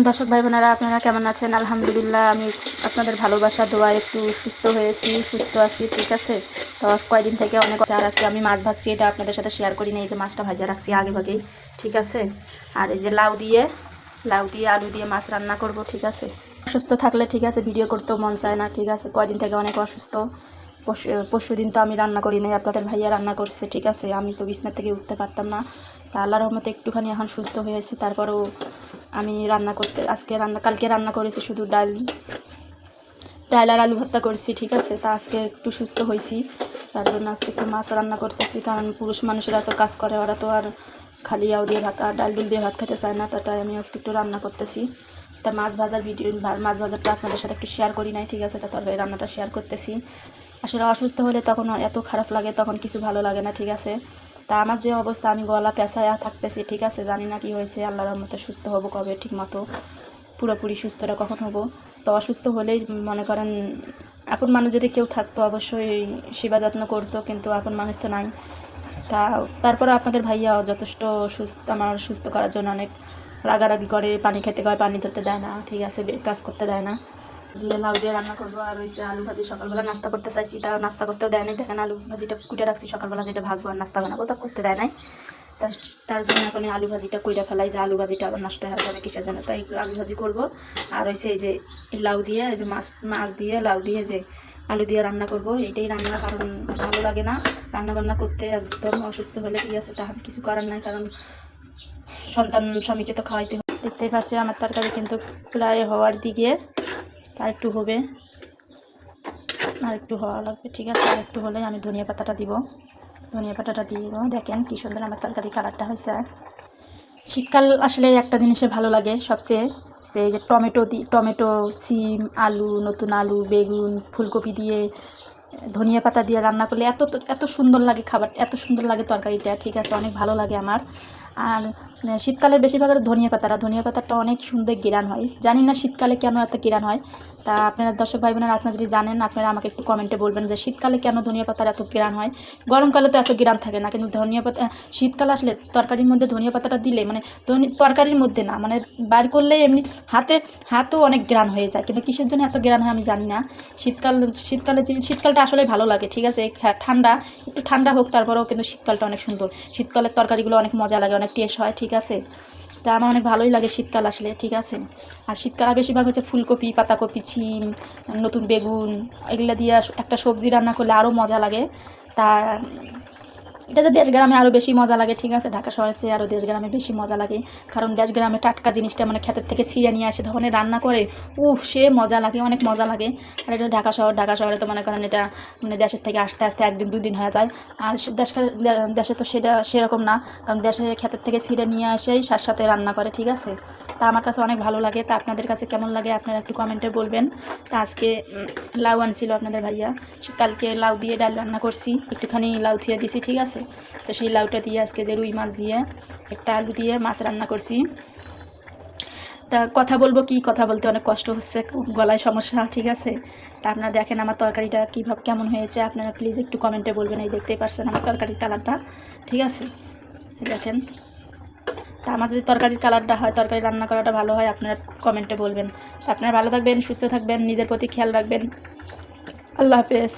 দর্শক ভাই বোনেরা, আপনারা কেমন আছেন? আলহামদুলিল্লাহ, আমি আপনাদের ভালোবাসা দোয়া একটু সুস্থ আছি, ঠিক আছে। তো কয়েকদিন থেকে অনেক আর আজকে আমি মাছ ভাজছি, এটা আপনাদের সাথে শেয়ার করি না। এই যে মাছটা ভাজা রাখছি আগে ভাগেই, ঠিক আছে। আর এই যে লাউ দিয়ে আলু দিয়ে মাছ রান্না করব, ঠিক আছে। অসুস্থ থাকলে ঠিক আছে ভিডিও করতেও মন চায় না, ঠিক আছে। কয়েকদিন থেকে অনেক অসুস্থ। পরশু দিন তো আমি রান্না করি নাই, আপনাদের ভাইয়া রান্না করছে, ঠিক আছে। আমি তো বিছনা থেকে উঠতে পারতাম না। তা আল্লাহর রহমতে একটুখানি এখন সুস্থ হয়েছি। তারপরেও আমি কালকে রান্না করেছি শুধু ডাল আর আলু ভর্তা করেছি, ঠিক আছে। তা আজকে একটু সুস্থ হয়েছি, তার জন্য আজকে একটু মাছ রান্না করতেছি। কারণ পুরুষ মানুষেরা তো কাজ করে, ওরা তো আর খালি আউ দিয়ে ভাত আর ডাল দিয়ে ভাত খেতে চায় না। তাই আমি আজকে একটু রান্না করতেছি। তা মাছ ভাজারটা আপনাদের সাথে একটু শেয়ার করি নাই, ঠিক আছে। তা তরকারি রান্নাটা শেয়ার করতেছি। আসলে অসুস্থ হলে তখন এত খারাপ লাগে, তখন কিছু ভালো লাগে না, ঠিক আছে। তা আমার যে অবস্থা, আমি গলা পেঁচায়া থাকতেছি, ঠিক আছে। জানি না কি হয়েছে, আল্লাহর রহমতে সুস্থ হব কবে ঠিক মতো, পুরোপুরি সুস্থটা কখন হব। তো অসুস্থ হলেই মনে করেন, আপন মানুষ যদি কেউ থাকতো অবশ্যই সেবা যত্ন করতো, কিন্তু আপন মানুষ তো নাই। তারপরে আপনাদের ভাইয়া যথেষ্ট আমার সুস্থ করার জন্য অনেক রাগারাগি করে, পানি খেতে কয়, পানি ধরতে দেয় না, ঠিক আছে, কাজ করতে দেয় না। দিয়ে লাউ দিয়ে রান্না করবো। আর হয়েছে আলু ভাজি, সকালবেলা নাস্তা করতে চাইছি, তা নাস্তা করতেও দেয় নাই। দেখেন আলু ভাজিটা কুটে রাখছি, সকালবেলা যেটা ভাজবো আর নাস্তা বানাবো তা করতে দেয় নাই। তার জন্য এখন আলু ভাজিটা কইরা ফেলাই, যে আলু ভাজিটা আবার নষ্ট হয়ে যাবে কিসের জন্য। তাই আলু ভাজি করবো। আর হয়েছে এই যে লাউ দিয়ে, এই যে মাছ দিয়ে লাউ দিয়ে যে আলু দিয়ে রান্না করব, এইটাই রান্না। কারণ ভালো লাগে না রান্না বান্না করতে, একদম অসুস্থ হলে কি আছে তাহলে কিছু করার নাই, কারণ সন্তান স্বামীকে তো খাওয়াইতে হবে। দেখতেই পাচ্ছি আমার তরকারি কিন্তু প্রায় হওয়ার দিকে, আর একটু হবে, আর একটু হওয়া লাগবে, ঠিক আছে। আর একটু হলেই আমি ধনিয়া পাতাটা দিব, দেখেন কি সুন্দর আমার তরকারি কালারটা হয়েছে। শীতকাল আসলে একটা জিনিসে ভালো লাগে সবচেয়ে, যে এই যে টমেটো, সিম, আলু, নতুন আলু, বেগুন, ফুলকপি দিয়ে ধনিয়া পাতা দিয়ে রান্না করলে এত সুন্দর লাগে খাবার, এত সুন্দর লাগে তরকারিটা, ঠিক আছে। অনেক ভালো লাগে আমার। আর শীতকালের বেশিরভাগ ধনিয়া পাতাটা অনেক সুন্দর ঘ্রাণ হয়। জানি না শীতকালে কেন এত ঘ্রাণ হয়। তা আপনারা দর্শক ভাই বোনেরা, আপনারা যদি জানেন, আপনারা আমাকে একটু কমেন্টে বলবেন যে শীতকালে কেন ধনিয়া পাতার এত ঘ্রাণ হয়। গরমকালে তো এত ঘ্রাণ থাকে না, কিন্তু ধনিয়া পাতা শীতকালে আসলে তরকারির মধ্যে ধনিয়া পাতাটা দিলে, মানে তরকারির মধ্যে না, মানে বাইর করলে এমনি হাতেও অনেক ঘ্রাণ হয়ে যায়। কিন্তু কিসের জন্য এত ঘ্রাণ হয় আমি জানি না। শীতকালটা আসলে ভালো লাগে, ঠিক আছে। একটু ঠান্ডা হোক, তারপরেও কিন্তু শীতকালটা অনেক সুন্দর। শীতকালের তরকারিগুলো অনেক মজা লাগে, অনেক টেস্ট হয়, ঠিক আছে। তা আমার অনেক ভালোই লাগে শীতকাল আসলে, ঠিক আছে। আর শীতকালে বেশিরভাগ হচ্ছে ফুলকপি, পাতাকপি, শিম, নতুন বেগুন, এগুলো দিয়ে একটা সবজি রান্না করলে আরও মজা লাগে। তা এটা যে দেশ গ্রামে আরও বেশি মজা লাগে, ঠিক আছে। ঢাকা শহরে চেয়ে আরও দেশ গ্রামে বেশি মজা লাগে, কারণ দেশ গ্রামে টাটকা জিনিসটা মানে ক্ষেতের থেকে ছিঁড়ে নিয়ে আসে, তখন রান্না করে সে মজা লাগে, অনেক মজা লাগে। আর এটা ঢাকা শহরে তো মনে করেন এটা মানে দেশের থেকে আসতে আসতে একদিন দুদিন হয়ে যায়। আর দেশে তো সেটা সেরকম না, কারণ দেশে ক্ষেতের থেকে ছিঁড়ে নিয়ে আসেই সাথে রান্না করে, ঠিক আছে। তা আমার কাছে অনেক ভালো লাগে। তা আপনাদের কাছে কেমন লাগে আপনারা একটু কমেন্টে বলবেন। তা আজকে লাউ আনছিল আপনাদের ভাইয়া, কালকে লাউ দিয়ে ডাল রান্না করছি, একটুখানি লাউ ধুয়ে দিছি, ঠিক আছে। তো সেই লাউটা দিয়ে আজকে যে রুই মাছ দিয়ে একটা আলু দিয়ে মাছ রান্না করছি। তা কথা বলতে অনেক কষ্ট হচ্ছে, গলায় সমস্যা, ঠিক আছে। তা আপনারা দেখেন আমার তরকারিটা কেমন হয়েছে, আপনারা প্লিজ একটু কমেন্টে বলবেন। এই দেখতেই পারছেন আমার তরকারির কালারটা, ঠিক আছে, দেখেন। তা আমার যদি তরকারির কালারটা হয়, তরকারি রান্না করাটা ভালো হয়, আপনারা কমেন্টে বলবেন। তা আপনারা ভালো থাকবেন, সুস্থ থাকবেন, নিজের প্রতি খেয়াল রাখবেন। আল্লাহ হাফেজ।